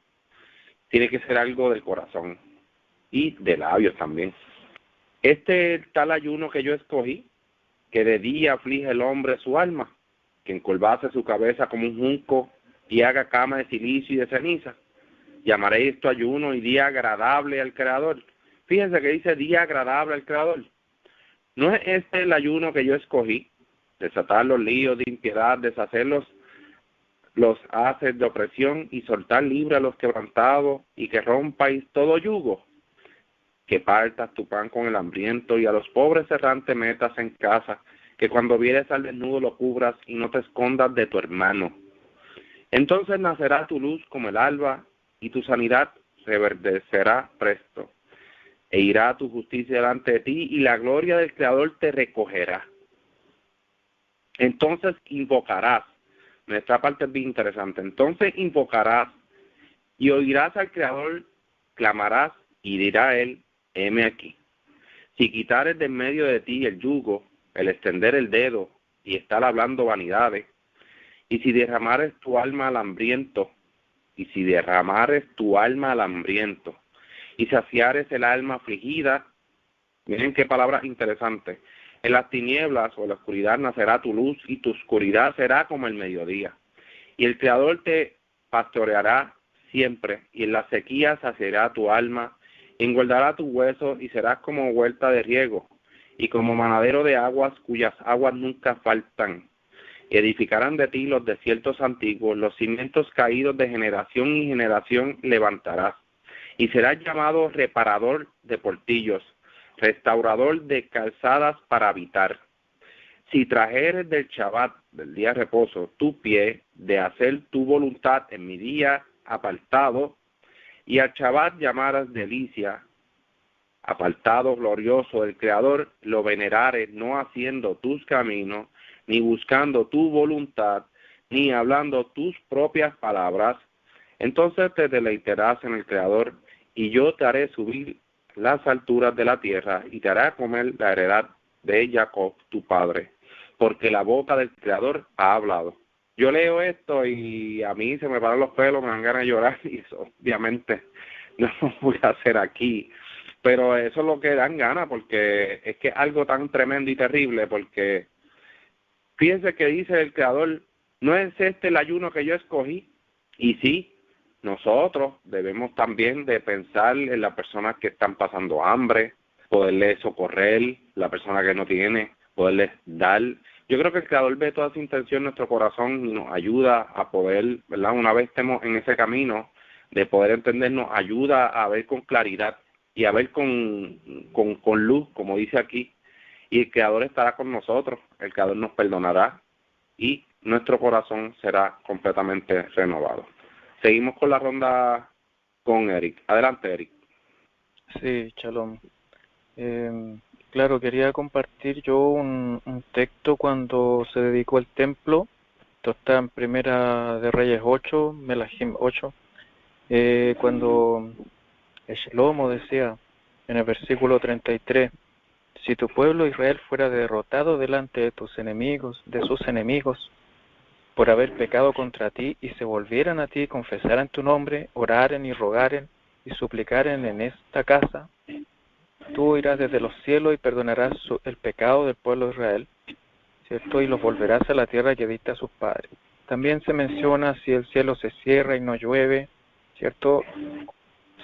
tiene que ser algo del corazón y de labios también. Este tal ayuno que yo escogí, que de día aflige el hombre su alma, que encolvase su cabeza como un junco y haga cama de silicio y de ceniza. Llamaré esto ayuno y día agradable al Creador. Fíjense que dice día agradable al Creador. ¿No es este el ayuno que yo escogí? Desatar los líos de impiedad, deshacer los haces de opresión y soltar libre a los quebrantados y que rompáis todo yugo. Que partas tu pan con el hambriento y a los pobres errantes metas en casa, que cuando vieres al desnudo lo cubras y no te escondas de tu hermano. Entonces nacerá tu luz como el alba y tu sanidad reverdecerá presto. E irá tu justicia delante de ti y la gloria del Creador te recogerá. Entonces invocarás. Nuestra parte es bien interesante. Entonces invocarás y oirás al Creador, clamarás y dirá él, heme aquí. Si quitares de en medio de ti el yugo, el extender el dedo y estar hablando vanidades, y si derramares tu alma al hambriento, y saciares el alma afligida, miren qué palabras interesantes, en las tinieblas o la oscuridad nacerá tu luz y tu oscuridad será como el mediodía. Y el Creador te pastoreará siempre y en la sequía saciará tu alma, engordará tus huesos y serás como huerta de riego y como manadero de aguas cuyas aguas nunca faltan. Y edificarán de ti los desiertos antiguos, los cimientos caídos de generación y generación levantarás. Y serás llamado reparador de portillos, restaurador de calzadas para habitar. Si trajeres del Shabbat, del día de reposo, tu pie de hacer tu voluntad en mi día apartado, y al Shabbat llamaras delicia, apartado glorioso del Creador, lo venerares no haciendo tus caminos, ni buscando tu voluntad, ni hablando tus propias palabras, entonces te deleitarás en el Creador, y yo te haré subir las alturas de la tierra, y te haré comer la heredad de Jacob, tu padre, porque la boca del Creador ha hablado. Yo leo esto y a mí se me paran los pelos, me dan ganas de llorar, y eso obviamente no lo voy a hacer aquí, pero eso es lo que dan ganas, porque es que es algo tan tremendo y terrible, porque fíjense que dice el Creador, ¿no es este el ayuno que yo escogí? Y sí, nosotros debemos también de pensar en las personas que están pasando hambre, poderles socorrer, la persona que no tiene, poderles dar. Yo creo que el Creador ve toda esa intención en nuestro corazón y nos ayuda a poder, ¿verdad? Una vez estemos en ese camino de poder entendernos, ayuda a ver con claridad y a ver con luz, como dice aquí, y el Creador estará con nosotros, el Creador nos perdonará y nuestro corazón será completamente renovado. Seguimos con la ronda con Eric. Adelante, Eric. Sí, Shalom. Claro, quería compartir yo un texto cuando se dedicó el templo. Esto está en Primera de Reyes 8, Melahim 8, cuando Shlomo decía en el versículo 33, si tu pueblo Israel fuera derrotado delante de tus enemigos, de sus enemigos, por haber pecado contra ti, y se volvieran a ti, confesaran tu nombre, oraren y rogaren y suplicaren en esta casa, tú irás desde los cielos y perdonarás el pecado del pueblo de Israel, ¿cierto? Y los volverás a la tierra que diste a sus padres. También se menciona si el cielo se cierra y no llueve, ¿cierto?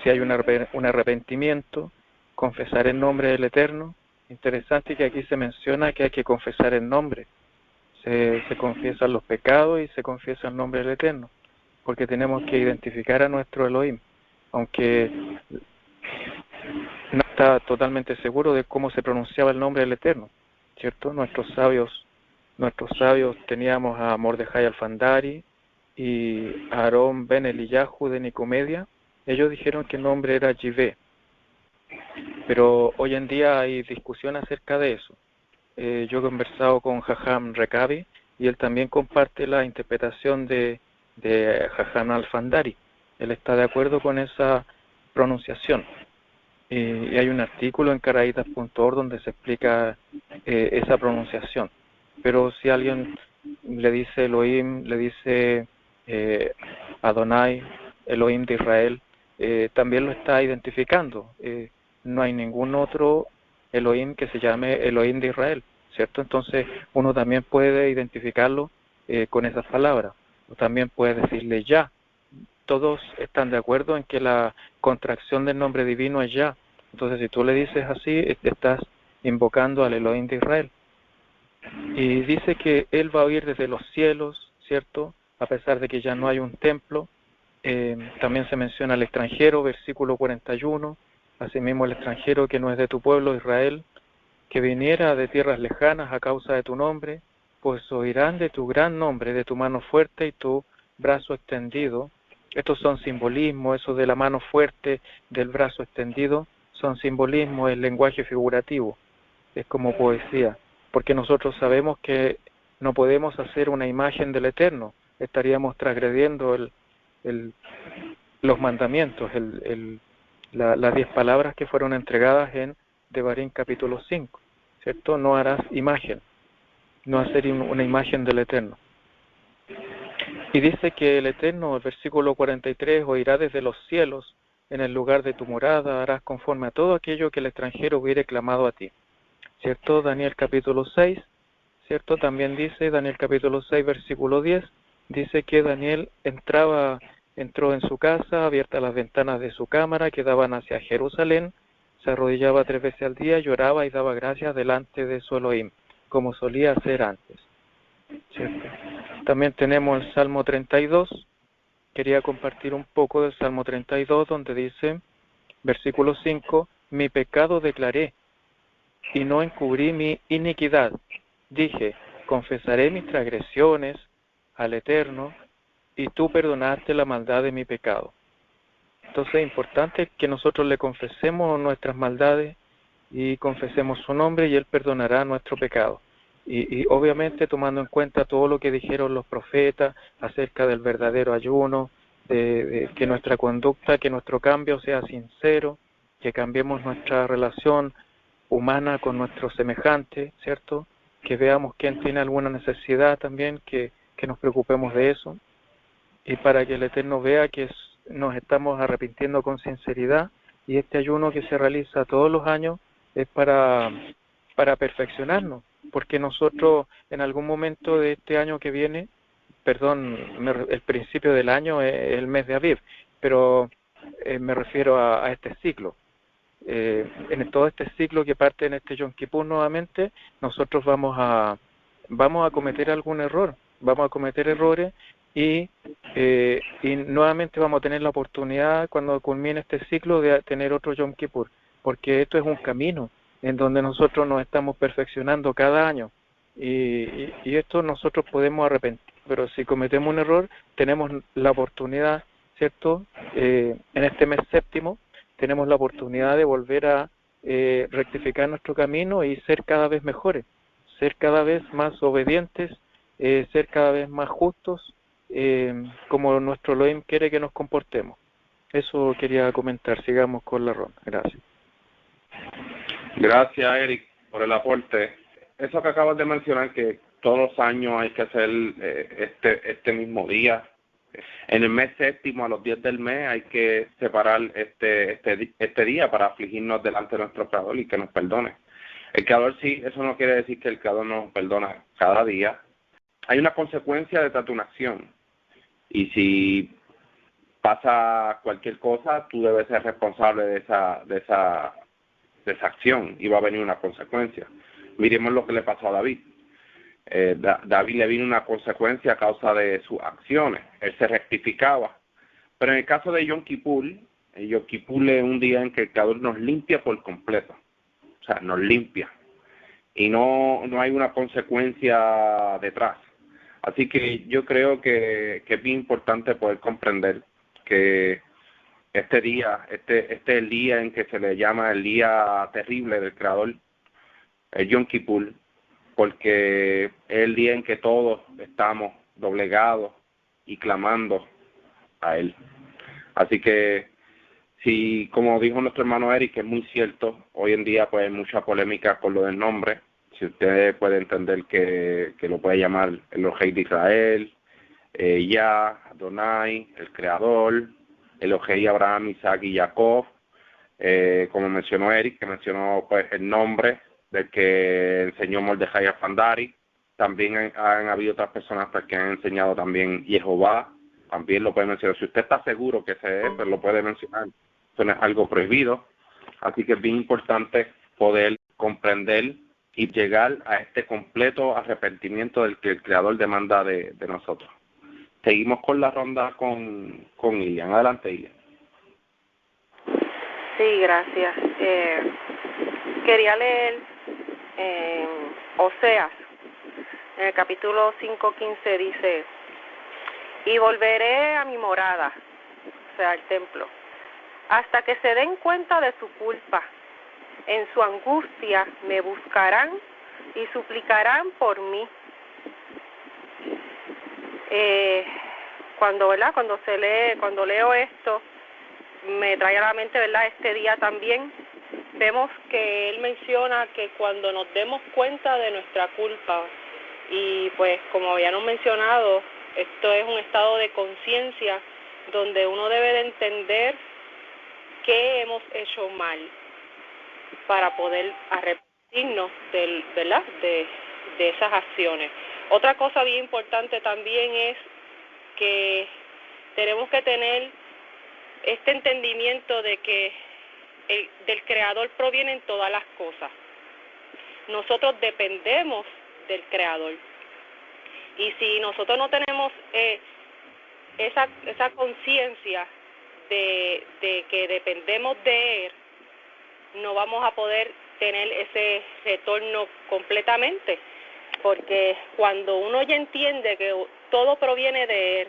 Si hay un arrepentimiento, confesar el nombre del Eterno. Interesante que aquí se menciona que hay que confesar el nombre. Se confiesan los pecados y se confiesa el nombre del Eterno, porque tenemos que identificar a nuestro Elohim, aunque no está totalmente seguro de cómo se pronunciaba el nombre del Eterno, ¿cierto? Nuestros sabios teníamos a Mordejai Alfandari y a Aarón ben Eliyahu de Nicomedia. Ellos dijeron que el nombre era Yivé, pero hoy en día hay discusión acerca de eso. yo he conversado con Jajam Rekabi y él también comparte la interpretación de Jajam Al-Fandari. Él está de acuerdo con esa pronunciación. Y hay un artículo en Caraítas.org donde se explica esa pronunciación. Pero si alguien le dice Elohim, le dice Adonai, Elohim de Israel, también lo está identificando. No hay ningún otro Elohim que se llame Elohim de Israel, ¿cierto? Entonces uno también puede identificarlo con esas palabras. O también puede decirle Ya. Todos están de acuerdo en que la contracción del nombre divino es Ya. Entonces si tú le dices así, estás invocando al Elohim de Israel. Y dice que Él va a oír desde los cielos, ¿cierto? A pesar de que ya no hay un templo. También se menciona al extranjero, versículo 41, asimismo el extranjero que no es de tu pueblo, Israel, que viniera de tierras lejanas a causa de tu nombre, pues oirán de tu gran nombre, de tu mano fuerte y tu brazo extendido. Estos son simbolismos, eso de la mano fuerte, del brazo extendido, son simbolismos, el lenguaje figurativo, es como poesía, porque nosotros sabemos que no podemos hacer una imagen del Eterno, estaríamos transgrediendo los mandamientos, las 10 palabras que fueron entregadas en Devarim capítulo 5, ¿cierto? No harás imagen, no hacer una imagen del Eterno. Y dice que el Eterno, el versículo 43, oirá desde los cielos, en el lugar de tu morada, harás conforme a todo aquello que el extranjero hubiere clamado a ti. ¿Cierto? Daniel capítulo 6, ¿cierto? También dice, Daniel capítulo 6, versículo 10, dice que Daniel entró en su casa, abiertas las ventanas de su cámara, que daban hacia Jerusalén, se arrodillaba 3 veces al día, lloraba y daba gracias delante de su Elohim, como solía hacer antes. ¿Cierto? También tenemos el Salmo 32, quería compartir un poco del Salmo 32, donde dice, versículo 5, mi pecado declaré, y no encubrí mi iniquidad. Dije, confesaré mis transgresiones al Eterno, y tú perdonaste la maldad de mi pecado. Entonces es importante que nosotros le confesemos nuestras maldades y confesemos su nombre y Él perdonará nuestro pecado. Y obviamente tomando en cuenta todo lo que dijeron los profetas acerca del verdadero ayuno, de que nuestra conducta, que nuestro cambio sea sincero, que cambiemos nuestra relación humana con nuestros semejantes, ¿cierto? Que veamos quién tiene alguna necesidad también, que nos preocupemos de eso. Y para que el Eterno vea que nos estamos arrepintiendo con sinceridad, y este ayuno que se realiza todos los años es para perfeccionarnos, porque nosotros en algún momento de este año que viene, el principio del año es el mes de Aviv, pero me refiero a este ciclo. En todo este ciclo que parte en este Yom Kippur nuevamente, nosotros vamos a cometer algún error, vamos a cometer errores y nuevamente vamos a tener la oportunidad cuando culmine este ciclo de tener otro Yom Kippur, porque esto es un camino en donde nosotros nos estamos perfeccionando cada año y esto nosotros podemos arrepentir, pero si cometemos un error tenemos la oportunidad, ¿cierto? En este mes séptimo tenemos la oportunidad de volver a rectificar nuestro camino y ser cada vez mejores, ser cada vez más obedientes, ser cada vez más justos, como nuestro Elohim quiere que nos comportemos. Eso quería comentar. Sigamos con la ronda. Gracias. Gracias, Eric, por el aporte. Eso que acabas de mencionar, que todos los años hay que hacer este mismo día. En el mes séptimo, a los 10 del mes, hay que separar este día para afligirnos delante de nuestro Creador y que nos perdone. El Creador sí, eso no quiere decir que el Creador nos perdona cada día. Hay una consecuencia detrás de una acción. Y si pasa cualquier cosa, tú debes ser responsable de esa acción y va a venir una consecuencia. Miremos lo que le pasó a David. David le vino una consecuencia a causa de sus acciones. Él se rectificaba. Pero en el caso de Yom Kippur, Yom Kippur es un día en que el Creador nos limpia por completo. O sea, nos limpia. Y no hay una consecuencia detrás. Así que yo creo que es bien importante poder comprender que este día, este es el día en que se le llama el día terrible del Creador, el Yom Kippur, porque es el día en que todos estamos doblegados y clamando a Él. Así que, sí, como dijo nuestro hermano Eric, que es muy cierto, hoy en día pues hay mucha polémica con lo del nombre. Si usted puede entender que lo puede llamar el Rey de Israel, Yah, Adonai, el Creador, el Rey Abraham, Isaac y Jacob, como mencionó Eric, que mencionó pues el nombre del que enseñó Mordejai Afandari. También han habido otras personas pues, que han enseñado también Jehová, también lo puede mencionar. Si usted está seguro que ese es, pues lo puede mencionar. Eso no es algo prohibido. Así que es bien importante poder comprender y llegar a este completo arrepentimiento del que el Creador demanda de nosotros. Seguimos con la ronda con Ilian. Adelante, Ilian. Sí, gracias. Quería leer Oseas, en el capítulo 5:15 dice: y volveré a mi morada, o sea, al templo, hasta que se den cuenta de su culpa. En su angustia me buscarán y suplicarán por mí. Cuando leo esto, me trae a la mente, ¿verdad?, este día también. Vemos que él menciona que cuando nos demos cuenta de nuestra culpa, y pues como habíamos mencionado, esto es un estado de conciencia donde uno debe de entender qué hemos hecho mal para poder arrepentirnos de esas acciones. Otra cosa bien importante también es que tenemos que tener este entendimiento de que del Creador provienen todas las cosas. Nosotros dependemos del Creador. Y si nosotros no tenemos esa conciencia de que dependemos de Él, no vamos a poder tener ese retorno completamente. Porque cuando uno ya entiende que todo proviene de Él,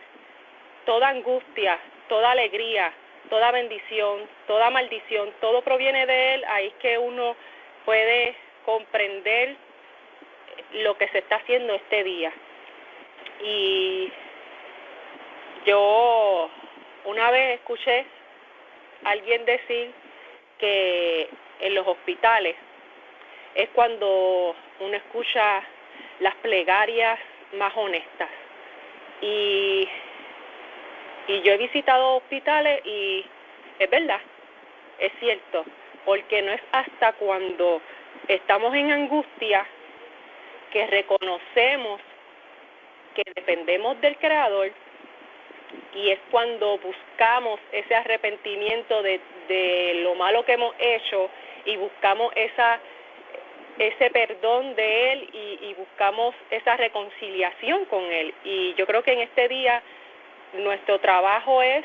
toda angustia, toda alegría, toda bendición, toda maldición, todo proviene de Él, ahí es que uno puede comprender lo que se está haciendo este día. Y yo una vez escuché a alguien decir que en los hospitales es cuando uno escucha las plegarias más honestas. Y yo he visitado hospitales y es verdad, es cierto, porque no es hasta cuando estamos en angustia que reconocemos que dependemos del Creador, y es cuando buscamos ese arrepentimiento de lo malo que hemos hecho y buscamos ese perdón de Él y buscamos esa reconciliación con Él. Y yo creo que en este día nuestro trabajo es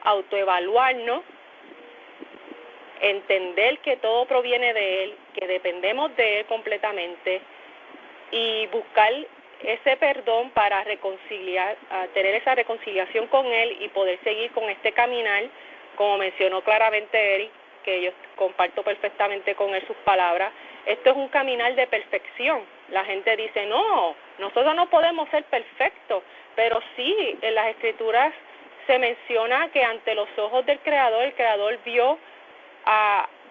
autoevaluarnos, entender que todo proviene de Él, que dependemos de Él completamente, y buscar ese perdón para tener esa reconciliación con Él y poder seguir con este caminar, como mencionó claramente Eric, que yo comparto perfectamente con él sus palabras. Esto es un caminar de perfección. La gente dice, no, nosotros no podemos ser perfectos, pero sí, en las Escrituras se menciona que ante los ojos del Creador, el Creador vio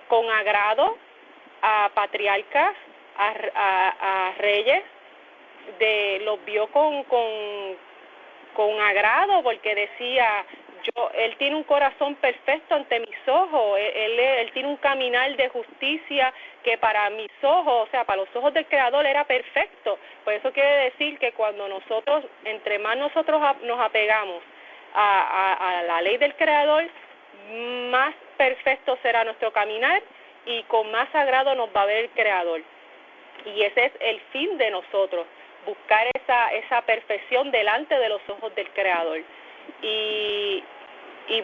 con agrado a patriarcas, a reyes, los vio con agrado, porque decía, él tiene un corazón perfecto ante mis ojos, él tiene un caminar de justicia que para mis ojos, o sea, para los ojos del Creador era perfecto. Por eso quiere decir que cuando nosotros, entre más nosotros nos apegamos a la ley del Creador, más perfecto será nuestro caminar y con más agrado nos va a ver el Creador. Y ese es el fin de nosotros, buscar esa perfección delante de los ojos del Creador y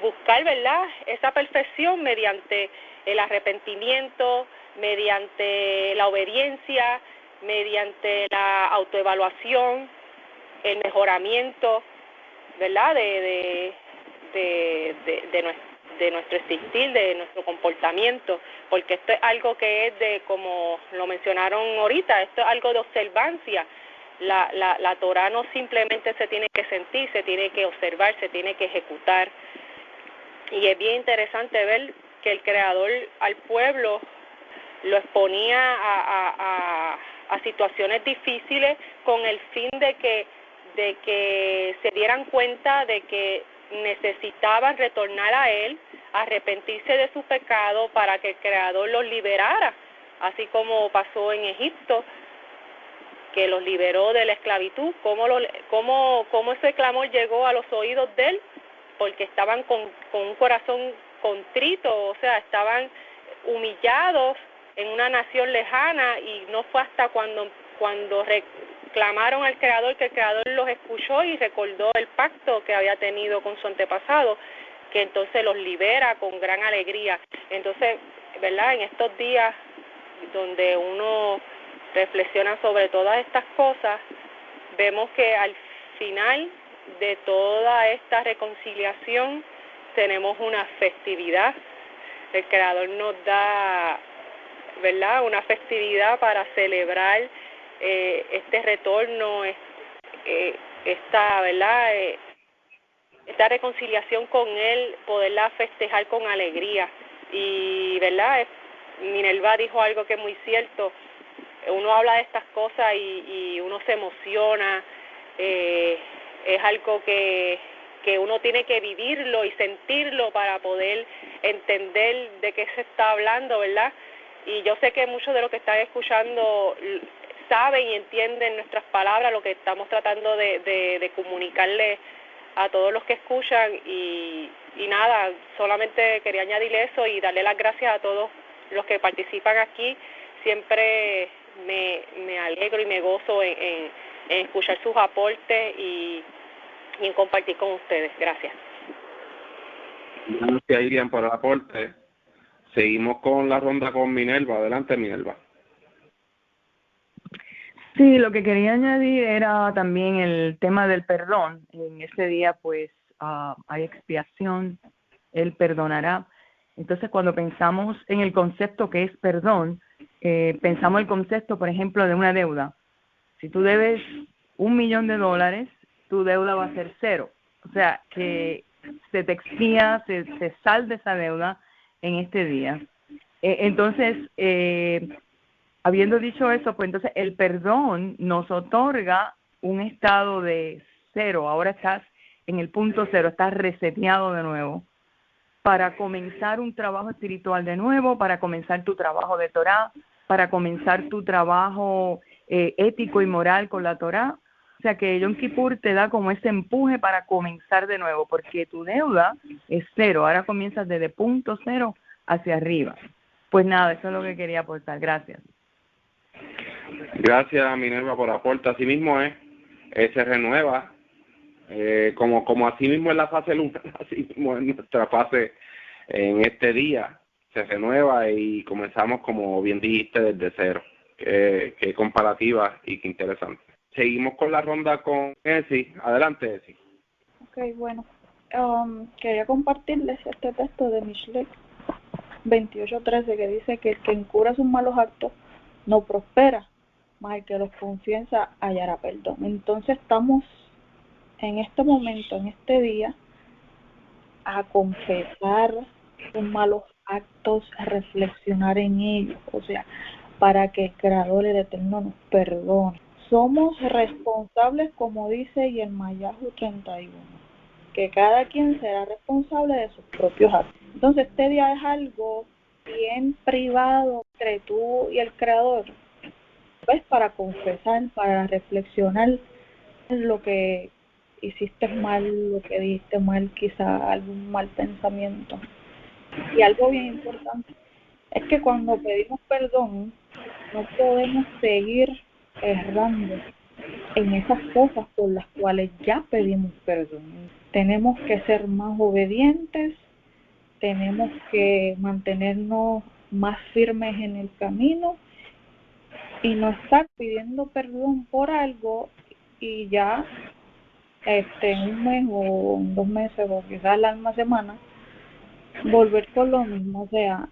buscar, ¿verdad?, esa perfección mediante el arrepentimiento, mediante la obediencia, mediante la autoevaluación, el mejoramiento, ¿verdad?, de nuestro existir, de nuestro comportamiento, porque esto es algo que es de, como lo mencionaron ahorita, esto es algo de observancia. La Torah no simplemente se tiene que sentir, se tiene que observar, se tiene que ejecutar. Y es bien interesante ver que el Creador al pueblo lo exponía a situaciones difíciles con el fin de que se dieran cuenta de que necesitaban retornar a Él, arrepentirse de su pecado para que el Creador los liberara, así como pasó en Egipto, que los liberó de la esclavitud. Cómo ese clamor llegó a los oídos de Él, porque estaban con un corazón contrito, o sea, estaban humillados en una nación lejana, y no fue hasta cuando reclamaron al Creador que el Creador los escuchó y recordó el pacto que había tenido con su antepasado, que entonces los libera con gran alegría. Entonces, ¿verdad? En estos días donde uno reflexiona sobre todas estas cosas, vemos que al final de toda esta reconciliación tenemos una festividad. El Creador nos da, ¿verdad?, una festividad para celebrar este retorno, esta, ¿verdad?, esta reconciliación con Él, poderla festejar con alegría. Y, ¿verdad?, Minerva dijo algo que es muy cierto. Uno habla de estas cosas y uno se emociona. Es algo que uno tiene que vivirlo y sentirlo para poder entender de qué se está hablando, ¿verdad? Y yo sé que muchos de los que están escuchando saben y entienden nuestras palabras, lo que estamos tratando de comunicarle a todos los que escuchan. Y nada, solamente quería añadir eso y darle las gracias a todos los que participan aquí. Siempre me alegro y me gozo en escuchar sus aportes y en compartir con ustedes. Gracias. Gracias, Irian, por el aporte. Seguimos con la ronda con Minerva. Adelante, Minerva. Sí, lo que quería añadir era también el tema del perdón. En ese día, pues, hay expiación, Él perdonará. Entonces, cuando pensamos en el concepto que es perdón, pensamos el concepto, por ejemplo, de una deuda. Si tú debes $1,000,000, tu deuda va a ser 0. O sea, que se te expía, se salde esa deuda en este día. Entonces, habiendo dicho eso, pues entonces el perdón nos otorga un estado de 0. Ahora estás en el punto 0, estás reseteado de nuevo para comenzar un trabajo espiritual de nuevo, para comenzar tu trabajo de Torah, para comenzar tu trabajo ético y moral con la Torah. O sea que Yom Kippur te da como ese empuje para comenzar de nuevo, porque tu deuda es 0, ahora comienzas desde punto 0 hacia arriba. Pues nada, eso es lo que quería aportar. Gracias. Gracias, Minerva, por aporte. Así mismo se renueva, como así mismo es la fase lunar, así mismo es nuestra fase en este día, se renueva y comenzamos, como bien dijiste, desde 0. Qué comparativa y qué interesante. Seguimos con la ronda con Esi. Adelante, Esi. Ok, bueno. Quería compartirles este texto de Mishlei 28:13, que dice que el que encubra sus malos actos no prospera, mas el que los confiesa hallará perdón. Entonces estamos en este momento, en este día, a confesar sus malos actos, a reflexionar en ellos, o sea, para que el Creador, el Eterno, nos perdone. Somos responsables, como dice Yermayahu 31, que cada quien será responsable de sus propios actos. Entonces este día es algo bien privado entre tú y el Creador, pues, para confesar, para reflexionar lo que hiciste mal, lo que dijiste mal, quizá algún mal pensamiento. Y algo bien importante es que cuando pedimos perdón no podemos seguir errando en esas cosas por las cuales ya pedimos perdón. Tenemos que ser más obedientes, tenemos que mantenernos más firmes en el camino y no estar pidiendo perdón por algo y ya en un mes o en 2 meses o quizás la misma semana volver con lo mismo, o sea,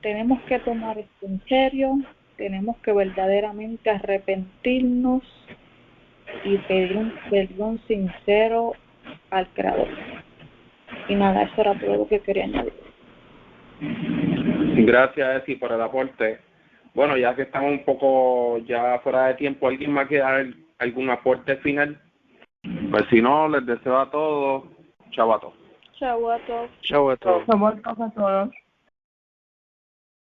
tenemos que tomar esto en serio, tenemos que verdaderamente arrepentirnos y pedir un perdón sincero al Creador. Y nada, eso era todo lo que quería añadir. Gracias, Esi, por el aporte. Bueno, ya que estamos un poco ya fuera de tiempo, ¿alguien más quiere dar algún aporte final? Pues si no, les deseo a todos, chao a todos. Chau a todos. Chao a todos. Somos a todos.